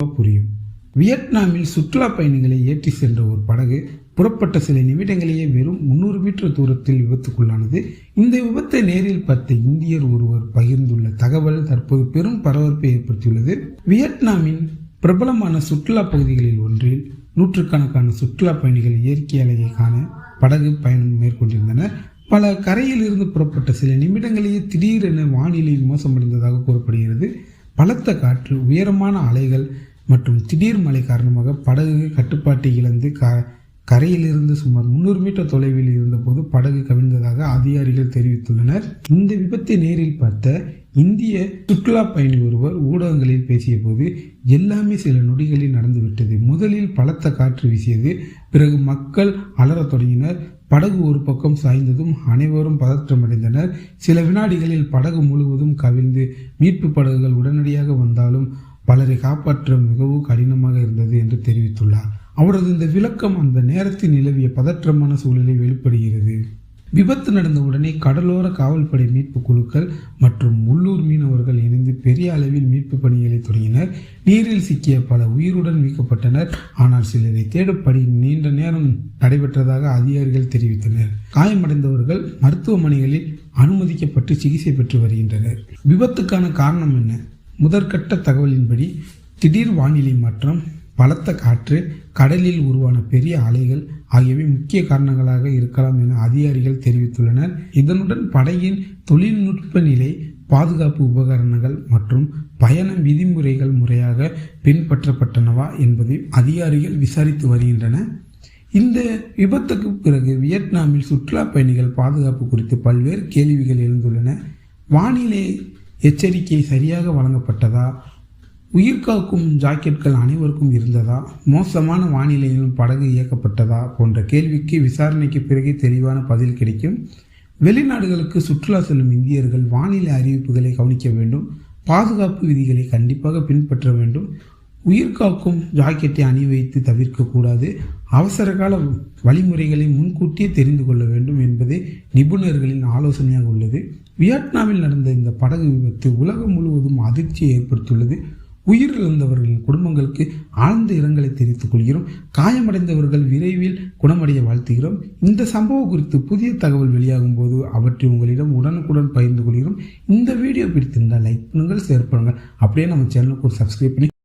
புரியும். வியட்நாமில் சுற்றுலா பயணிகளை ஏற்றி சென்ற ஒரு படகு புறப்பட்ட சில நிமிடங்களேயே வெறும் 300 மீட்டர் தூரத்தில் விபத்துக்குள்ளானது. இந்த விபத்தை நேரில் பார்த்த இந்தியர் ஒருவர் பகிர்ந்துள்ள தகவல் தற்போது பெரும் பரபரப்பை ஏற்படுத்தியுள்ளது. வியட்நாமின் பிரபலமான சுற்றுலா பகுதிகளில் ஒன்றில் நூற்றுக்கணக்கான சுற்றுலா பயணிகள் இயற்கை அழகை காண படகு பயணம் மேற்கொண்டிருந்தனர். பல கரையில் இருந்து புறப்பட்ட சில நிமிடங்களேயே திடீரென வானிலை மோசமடைந்ததாக கூறப்படுகிறது. பலத்த காற்று, உயரமான அலைகள் மற்றும் திடீர் மழை காரணமாக படகு கட்டுப்பாட்டை இழந்து கரையிலிருந்து சுமார் 300 மீட்டர் தொலைவில் இருந்தபோது படகு கவிழ்ந்ததாக அதிகாரிகள் தெரிவித்துள்ளனர். இந்த விபத்தை நேரில் பார்த்த இந்திய சுற்றுலா பயணி ஒருவர் ஊடகங்களில் பேசிய போது, எல்லாமே சில நொடிகளில் நடந்துவிட்டது. முதலில் பலத்த காற்று வீசியது, பிறகு மக்கள் அலறத் தொடங்கினர். படகு ஒரு பக்கம் சாய்ந்ததும் அனைவரும் பதற்றமடைந்தனர். சில வினாடிகளில் படகு முழுவதும் கவிழ்ந்து மீட்பு படகுகள் உடனடியாக வந்தாலும் பலரை காப்பாற்ற மிகவும் கடினமாக இருந்தது என்று தெரிவித்துள்ளார். அவரது இந்த விளக்கம் அந்த நேரத்தில் நிலவிய பதற்றமான சூழலை வெளிப்படுகிறது. விபத்து நடந்த உடனே கடலோர காவல்படை மீட்பு குழுக்கள் மற்றும் உள்ளூர் மீனவர்கள் இணைந்து பெரிய அளவில் மீட்பு பணிகளை தொடங்கினர். நீரில் சிக்கிய பல உயிருடன் மீட்கப்பட்டனர். ஆனால் சிலரை தேடும் பணி நீண்ட நேரம் நடைபெற்றதாக அதிகாரிகள் தெரிவித்தனர். காயமடைந்தவர்கள் மருத்துவமனைகளில் அனுமதிக்கப்பட்டு சிகிச்சை பெற்று வருகின்றனர். விபத்துக்கான காரணம் என்ன? முதற்கட்ட தகவலின்படி திடீர் வானிலை மாற்றம், பலத்த காற்று, கடலில் உருவான பெரிய அலைகள் ஆகியவை முக்கிய காரணங்களாக இருக்கலாம் என அதிகாரிகள் தெரிவித்துள்ளனர். இதனுடன் படகின் தொழில்நுட்ப நிலை, பாதுகாப்பு உபகரணங்கள் மற்றும் பயண விதிமுறைகள் முறையாக பின்பற்றப்பட்டனவா என்பதை அதிகாரிகள் விசாரித்து வருகின்றனர். இந்த விபத்துக்கு பிறகு வியட்நாமில் சுற்றுலா பயணிகள் பாதுகாப்பு குறித்து பல்வேறு கேள்விகள் எழுந்துள்ளன. வானிலை எச்சரிக்கை சரியாக வழங்கப்பட்டதா? உயிர்காக்கும் ஜாக்கெட்கள் அனைவருக்கும் இருந்ததா? மோசமான வானிலையிலும் படகு இயக்கப்பட்டதா? போன்ற கேள்விக்கு விசாரணைக்கு பிறகு தெளிவான பதில் கிடைக்கும். வெளிநாடுகளுக்கு சுற்றுலா செல்லும் இந்தியர்கள் வானிலை அறிவிப்புகளை கவனிக்க வேண்டும். பாதுகாப்பு விதிகளை கண்டிப்பாக பின்பற்ற வேண்டும். உயிர்காக்கும் ஜாக்கெட்டை அணி வைத்து தவிர்க்கக்கூடாது. அவசரகால வழிமுறைகளை முன்கூட்டியே தெரிந்து கொள்ள வேண்டும் என்பதே நிபுணர்களின் ஆலோசனையாக உள்ளது. வியட்நாமில் நடந்த இந்த படகு விபத்து உலகம் முழுவதும் அதிர்ச்சியை ஏற்படுத்தியுள்ளது. உயிரிழந்தவர்களின் குடும்பங்களுக்கு ஆழ்ந்த இரங்கலை தெரிவித்துக் கொள்கிறோம். காயமடைந்தவர்கள் விரைவில் குணமடைய வாழ்த்துகிறோம். இந்த சம்பவம் குறித்து புதிய தகவல் வெளியாகும் போது அவற்றை உங்களிடம் உடனுக்குடன் பகிர்ந்து கொள்கிறோம். இந்த வீடியோ பிடித்திருந்தால் லைக் பண்ணுங்கள், ஷேர் பண்ணுங்கள். அப்படியே நம்ம சேனலுக்கு ஒரு சப்ஸ்கிரைப் பண்ணி